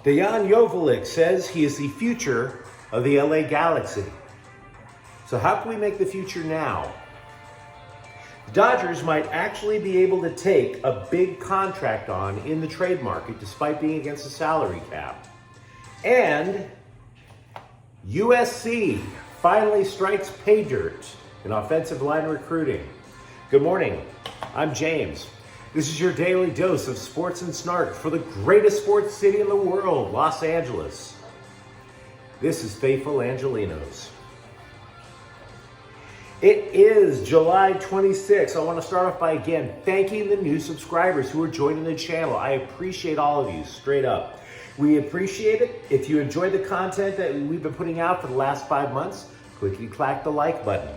Dejan Joveljic says he is the future of the LA Galaxy. So how can we make the future now? The Dodgers might actually be able to take a big contract on in the trade market despite being against the salary cap. And USC finally strikes pay dirt in offensive line recruiting. Good morning, I'm James. This is your daily dose of sports and snark for the greatest sports city in the world, Los Angeles. This is Faithful Angelenos. It is July 26th. I want to start off by again thanking the new subscribers who are joining the channel. I appreciate all of you, straight up. We appreciate it. If you enjoyed the content that we've been putting out for the last 5 months, click and clack the like button.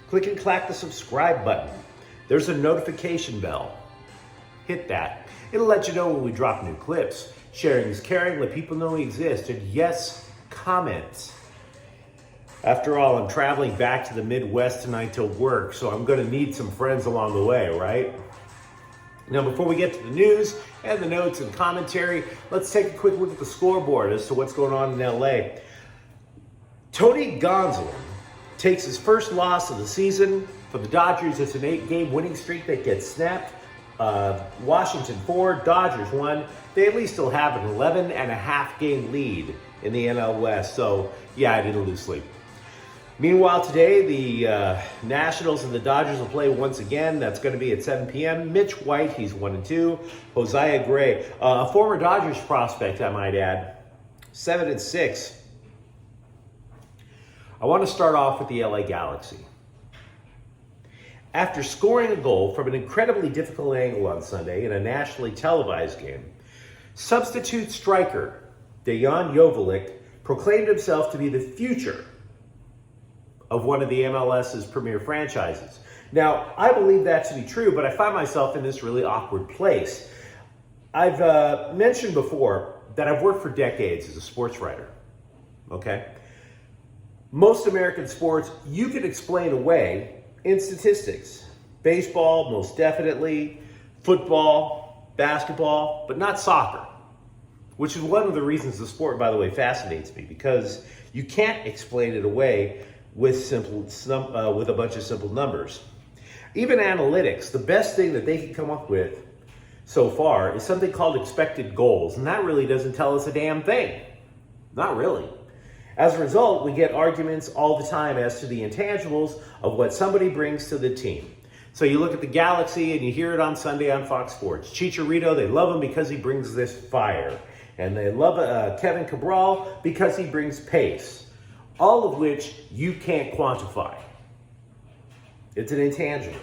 Click and clack the subscribe button. There's a notification bell. Hit that. It'll let you know when we drop new clips. Sharing is caring, let people know we exist. And yes, comment. After all, I'm traveling back to the Midwest tonight to work, so I'm going to need some friends along the way, right? Now, before we get to the news and the notes and commentary, let's take a quick look at the scoreboard as to what's going on in LA. Tony Gonsolin takes his first loss of the season. For the Dodgers, it's an 8-game winning streak that gets snapped. Washington 4, Dodgers 1. They at least still have an 11.5 game lead in the NL West. So, yeah, I didn't lose sleep. Meanwhile, today, the Nationals and the Dodgers will play once again. That's going to be at 7 p.m. Mitch White, he's 1-2. Josiah Gray, a former Dodgers prospect, I might add, 7-6. I want to start off with the LA Galaxy. After scoring a goal from an incredibly difficult angle on Sunday in a nationally televised game, substitute striker Dejan Joveljic proclaimed himself to be the future of one of the MLS's premier franchises. Now, I believe that to be true, but I find myself in this really awkward place. I've mentioned before that I've worked for decades as a sports writer, okay? Most American sports you can explain away in statistics. Baseball, most definitely. Football, basketball, but not soccer. Which is one of the reasons the sport, by the way, fascinates me, because you can't explain it away with a bunch of simple numbers. Even analytics, the best thing that they can come up with so far is something called expected goals, and that really doesn't tell us a damn thing. Not really. As a result, we get arguments all the time as to the intangibles of what somebody brings to the team. So you look at the Galaxy and you hear it on Sunday on Fox Sports. Chicharito, they love him because he brings this fire. And they love Kevin Cabral because he brings pace. All of which you can't quantify. It's an intangible.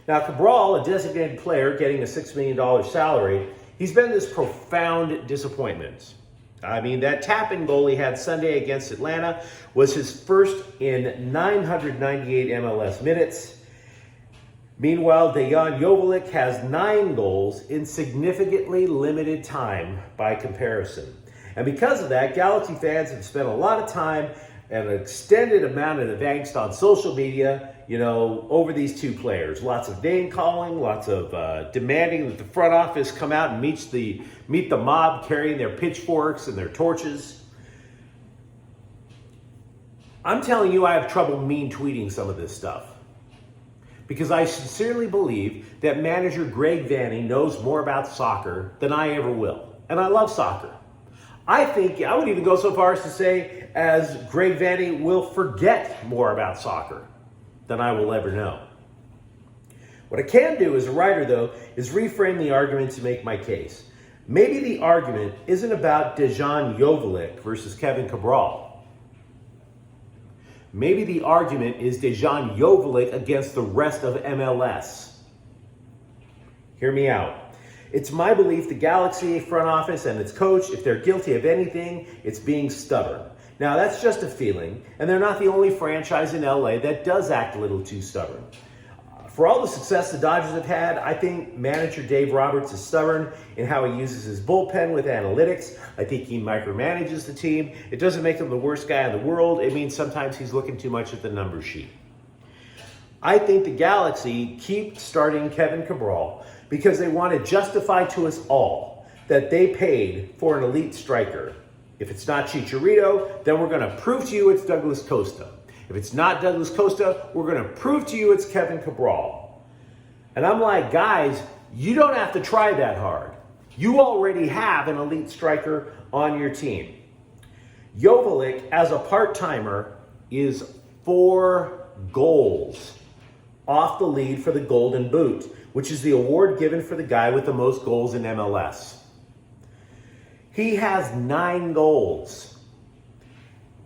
Now Cabral, a designated player getting a $6 million salary, he's been this profound disappointment. I mean, that tap-in goal he had Sunday against Atlanta was his first in 998 MLS minutes. Meanwhile, Dejan Joveljic has 9 goals in significantly limited time by comparison. And because of that, Galaxy fans have spent a lot of time and an extended amount of angst on social media, over these two players. Lots of name calling, lots of demanding that the front office come out and meet the mob carrying their pitchforks and their torches. I'm telling you, I have trouble mean tweeting some of this stuff. Because I sincerely believe that manager Greg Vanney knows more about soccer than I ever will. And I love soccer. I think I would even go so far as to say as Greg Vanney will forget more about soccer than I will ever know. What I can do as a writer, though, is reframe the argument to make my case. Maybe the argument isn't about Dejan Joveljic versus Kevin Cabral. Maybe the argument is Dejan Joveljic against the rest of MLS. Hear me out. It's my belief the Galaxy front office and its coach, if they're guilty of anything, it's being stubborn. Now, that's just a feeling, and they're not the only franchise in LA that does act a little too stubborn. For all the success the Dodgers have had, I think manager Dave Roberts is stubborn in how he uses his bullpen with analytics. I think he micromanages the team. It doesn't make him the worst guy in the world. It means sometimes he's looking too much at the number sheet. I think the Galaxy keep starting Kevin Cabral because they want to justify to us all that they paid for an elite striker. If it's not Chicharito, then we're going to prove to you it's Douglas Costa. If it's not Douglas Costa, we're going to prove to you it's Kevin Cabral. And I'm like, guys, you don't have to try that hard. You already have an elite striker on your team. Joveljic, as a part-timer, is 4 goals off the lead for the Golden Boot, which is the award given for the guy with the most goals in MLS. He has 9 goals.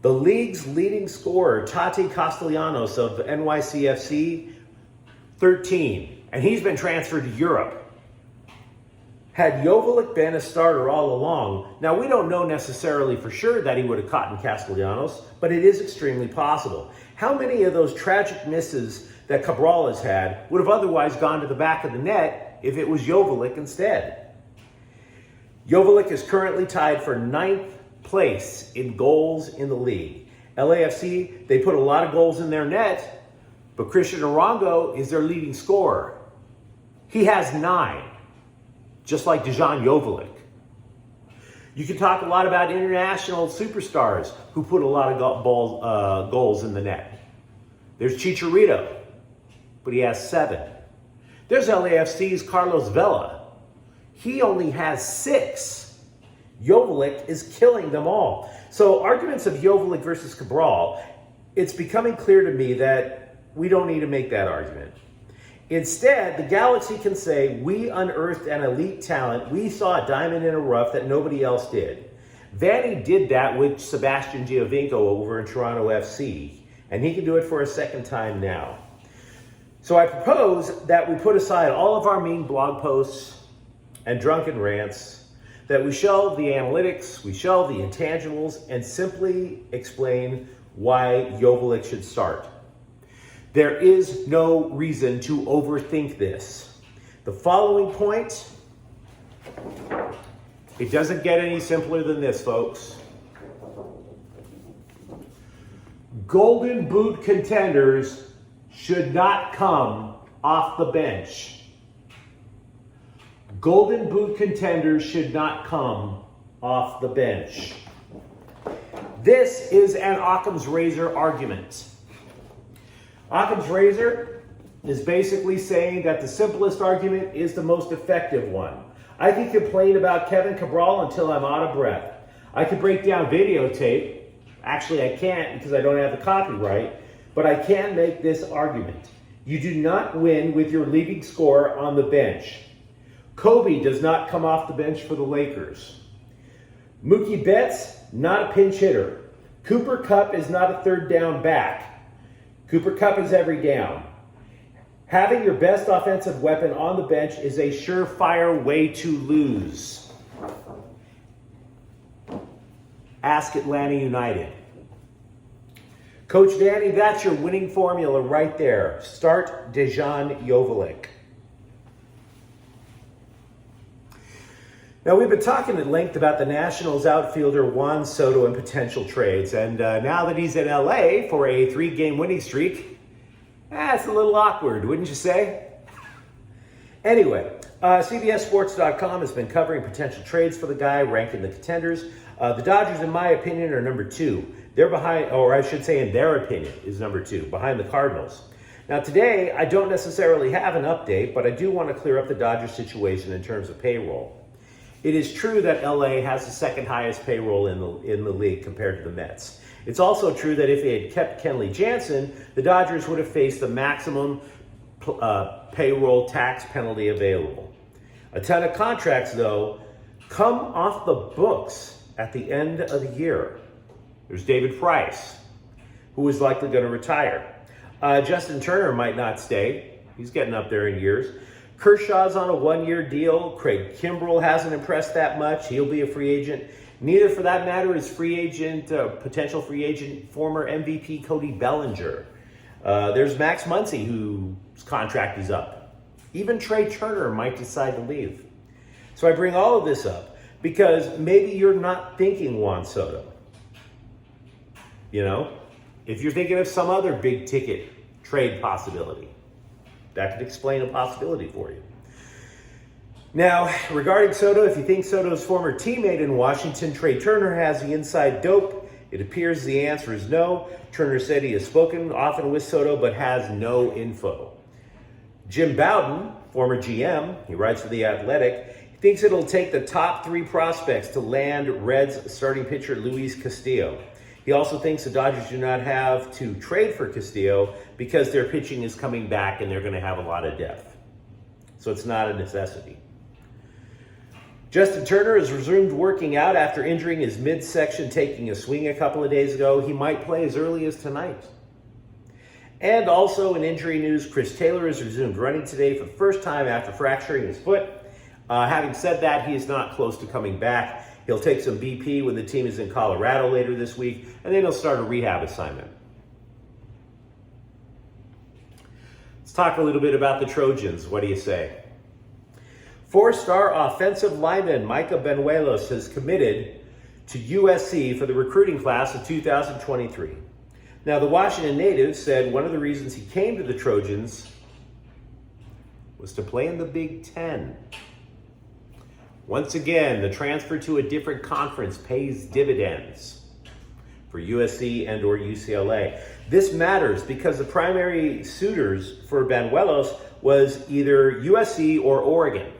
The league's leading scorer, Tati Castellanos of NYCFC, 13. And he's been transferred to Europe. Had Joveljic been a starter all along, now we don't know necessarily for sure that he would have caught in Castellanos, but it is extremely possible. How many of those tragic misses that Cabral has had would have otherwise gone to the back of the net if it was Joveljic instead? Joveljic is currently tied for 9th place in goals in the league. LAFC, they put a lot of goals in their net, but Christian Arango is their leading scorer. He has 9. Just like Dejan Joveljic. You can talk a lot about international superstars who put a lot of goals in the net. There's Chicharito, but he has 7. There's LAFC's Carlos Vela. He only has 6. Joveljic is killing them all. So arguments of Joveljic versus Cabral, it's becoming clear to me that we don't need to make that argument. Instead, the Galaxy can say, we unearthed an elite talent. We saw a diamond in a rough that nobody else did. Vanny did that with Sebastian Giovinco over in Toronto FC, and he can do it for a second time now. So I propose that we put aside all of our mean blog posts and drunken rants, that we shelve the analytics, we shelve the intangibles, and simply explain why Joveljic should start. There is no reason to overthink this. The following point, it doesn't get any simpler than this, folks. Golden Boot contenders should not come off the bench. Golden Boot contenders should not come off the bench. This is an Occam's razor argument. Occam's razor is basically saying that the simplest argument is the most effective one. I can complain about Kevin Cabral until I'm out of breath. I can break down videotape. Actually, I can't because I don't have the copyright, but I can make this argument. You do not win with your leading scorer on the bench. Kobe does not come off the bench for the Lakers. Mookie Betts, not a pinch hitter. Cooper Kupp is not a third down back. Cooper Kupp is every down. Having your best offensive weapon on the bench is a surefire way to lose. Ask Atlanta United. Coach Vanny, that's your winning formula right there. Start Dejan Joveljic. Now, we've been talking at length about the Nationals outfielder Juan Soto and potential trades. And now that he's in LA for a 3-game winning streak, it's a little awkward, wouldn't you say? Anyway, CBSSports.com has been covering potential trades for the guy, ranking the contenders. The Dodgers, in my opinion, are number 2. They're behind, or I should say in their opinion, is number 2, behind the Cardinals. Now today, I don't necessarily have an update, but I do want to clear up the Dodgers situation in terms of payroll. It is true that LA has the second highest payroll in the league compared to the Mets. It's also true that if they had kept Kenley Jansen, the Dodgers would have faced the maximum payroll tax penalty available. A ton of contracts, though, come off the books at the end of the year. There's David Price, who is likely going to retire. Justin Turner might not stay. He's getting up there in years. Kershaw's on a 1-year deal. Craig Kimbrell hasn't impressed that much. He'll be a free agent. Neither, for that matter, is potential free agent, former MVP Cody Bellinger. There's Max Muncy, whose contract is up. Even Trey Turner might decide to leave. So I bring all of this up because maybe you're not thinking Juan Soto. You know, if you're thinking of some other big ticket trade possibility, that could explain a possibility for you. Now, regarding Soto, if you think Soto's former teammate in Washington, Trey Turner, has the inside dope, it appears the answer is no. Turner said he has spoken often with Soto, but has no info. Jim Bowden, former GM, he writes for The Athletic, he thinks it'll take the top 3 prospects to land Reds starting pitcher Luis Castillo. He also thinks the Dodgers do not have to trade for Castillo because their pitching is coming back and they're going to have a lot of depth. So it's not a necessity. Justin Turner has resumed working out after injuring his midsection taking a swing a couple of days ago. He might play as early as tonight. And also in injury news, Chris Taylor has resumed running today for the first time after fracturing his foot. Having said that, he is not close to coming back. He'll take some BP when the team is in Colorado later this week, and then he'll start a rehab assignment. Let's talk a little bit about the Trojans. What do you say? 4-star offensive lineman Micah Benuelos has committed to USC for the recruiting class of 2023. Now, the Washington native said one of the reasons he came to the Trojans was to play in the Big Ten. Once again, the transfer to a different conference pays dividends for USC and or UCLA. This matters because the primary suitors for Benuelos was either USC or Oregon.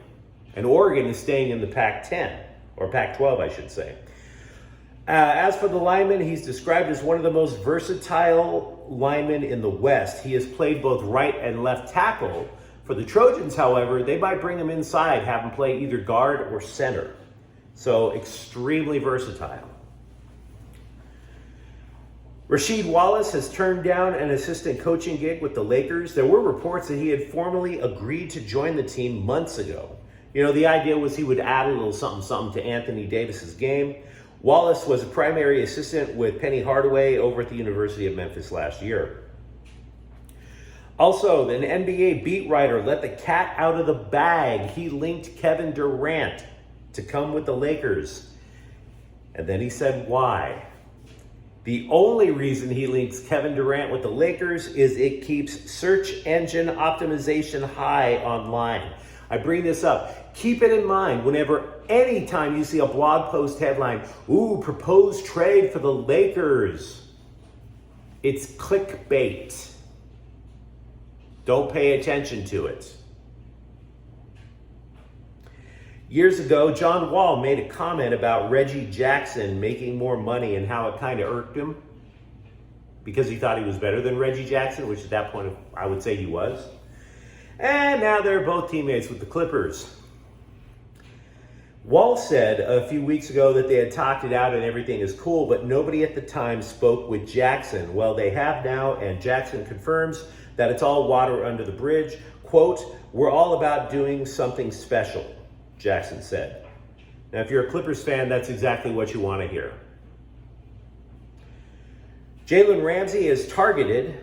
And Oregon is staying in the Pac-10, or Pac-12, I should say. As for the lineman, he's described as one of the most versatile linemen in the West. He has played both right and left tackle. For the Trojans, however, they might bring him inside, have him play either guard or center. So extremely versatile. Rasheed Wallace has turned down an assistant coaching gig with the Lakers. There were reports that he had formally agreed to join the team months ago. You know, the idea was he would add a little something to Anthony Davis's game. Wallace was a primary assistant with Penny Hardaway over at the University of Memphis last year. Also, an NBA beat writer let the cat out of the bag. He linked Kevin Durant to come with the Lakers. And then he said why. The only reason he links Kevin Durant with the Lakers is it keeps search engine optimization high online. I bring this up. Keep it in mind whenever, anytime you see a blog post headline, ooh, proposed trade for the Lakers. It's clickbait. Don't pay attention to it. Years ago, John Wall made a comment about Reggie Jackson making more money and how it kind of irked him because he thought he was better than Reggie Jackson, which at that point I would say he was. And now they're both teammates with the Clippers. Wall said a few weeks ago that they had talked it out and everything is cool, but nobody at the time spoke with Jackson. Well, they have now, and Jackson confirms that it's all water under the bridge. Quote, "We're all about doing something special," Jackson said. Now, if you're a Clippers fan, that's exactly what you want to hear. Jalen Ramsey is targeted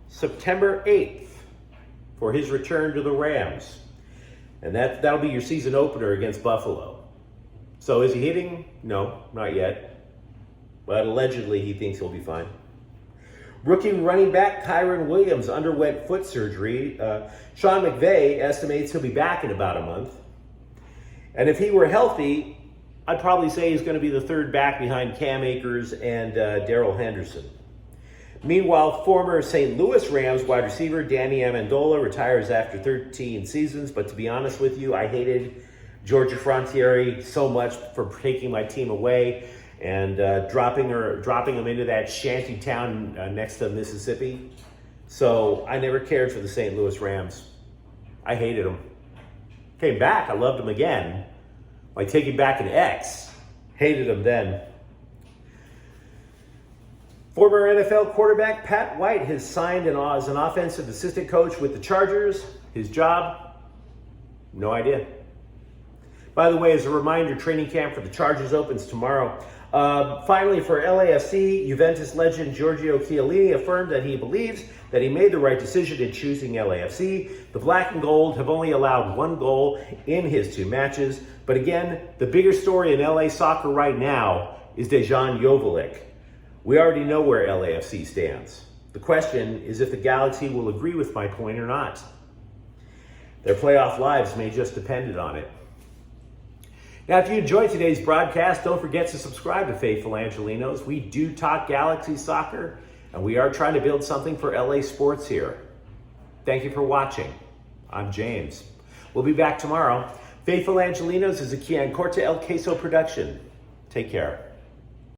September 8th for his return to the Rams. And that'll be your season opener against Buffalo. So is he hitting? No, not yet. But allegedly he thinks he'll be fine. Rookie running back Kyron Williams underwent foot surgery. Sean McVay estimates he'll be back in about a month. And if he were healthy, I'd probably say he's going to be the third back behind Cam Akers and Darrell Henderson. Meanwhile, former St. Louis Rams wide receiver Danny Amendola retires after 13 seasons. But to be honest with you, I hated Georgia Frontiere so much for taking my team away and dropping them into that shanty town next to Mississippi. So I never cared for the St. Louis Rams. I hated them. Came back, I loved them again. Like taking back an ex. Hated them then. Former NFL quarterback Pat White has signed as an offensive assistant coach with the Chargers. His job? No idea. By the way, as a reminder, training camp for the Chargers opens tomorrow. Finally, for LAFC, Juventus legend Giorgio Chiellini affirmed that he believes that he made the right decision in choosing LAFC. The black and gold have only allowed one goal in his 2 matches. But again, the bigger story in LA soccer right now is Dejan Joveljic. We already know where LAFC stands. The question is if the Galaxy will agree with my point or not. Their playoff lives may just depend on it. Now, if you enjoyed today's broadcast, don't forget to subscribe to Faithful Angelenos. We do talk Galaxy soccer, and we are trying to build something for LA sports here. Thank you for watching. I'm James. We'll be back tomorrow. Faithful Angelenos is a Kian Corte El Queso production. Take care.